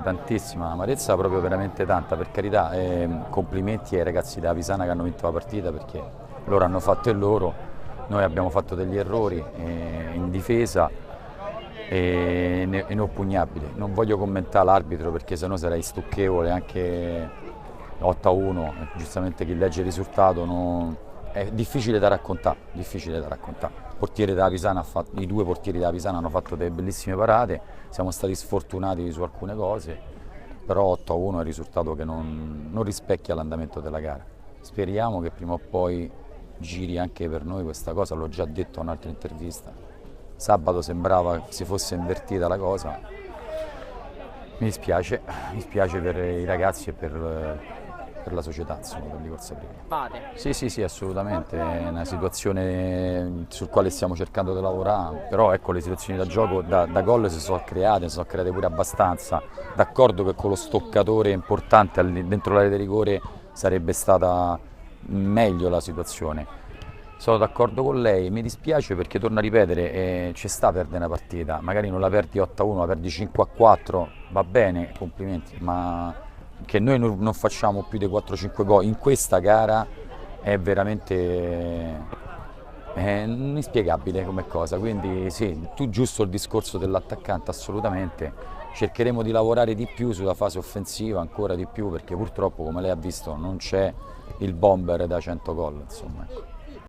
tantissima amarezza, proprio veramente tanta, per carità. Complimenti ai ragazzi della Pisana che hanno vinto la partita, perché loro hanno fatto il loro, noi abbiamo fatto degli errori in difesa inoppugnabili. Non voglio commentare l'arbitro perché sennò sarei stucchevole, anche 8-1, giustamente chi legge il risultato è difficile da raccontare, difficile da raccontare. I due portieri della Pisana hanno fatto delle bellissime parate, siamo stati sfortunati su alcune cose, però 8-1 è un risultato che non rispecchia l'andamento della gara. Speriamo che prima o poi giri anche per noi questa cosa, l'ho già detto in un'altra intervista. Sabato sembrava si fosse invertita la cosa. Mi dispiace per i ragazzi e per la società, insomma, per Licorsa Prima. Fate. Sì, assolutamente, è una situazione sul quale stiamo cercando di lavorare, però ecco, le situazioni da gioco, da gol si sono create pure abbastanza. D'accordo che con lo stoccatore importante dentro l'area di rigore sarebbe stata meglio la situazione. Sono d'accordo con lei, mi dispiace perché, torno a ripetere, ci sta a perdere una partita, magari non la perdi 8-1, la perdi 5-4, va bene, complimenti, ma che noi non facciamo più di 4-5 gol in questa gara è veramente inspiegabile come cosa. Quindi sì, tu giusto il discorso dell'attaccante, assolutamente, cercheremo di lavorare di più sulla fase offensiva, ancora di più, perché purtroppo, come lei ha visto, non c'è il bomber da 100 gol, insomma.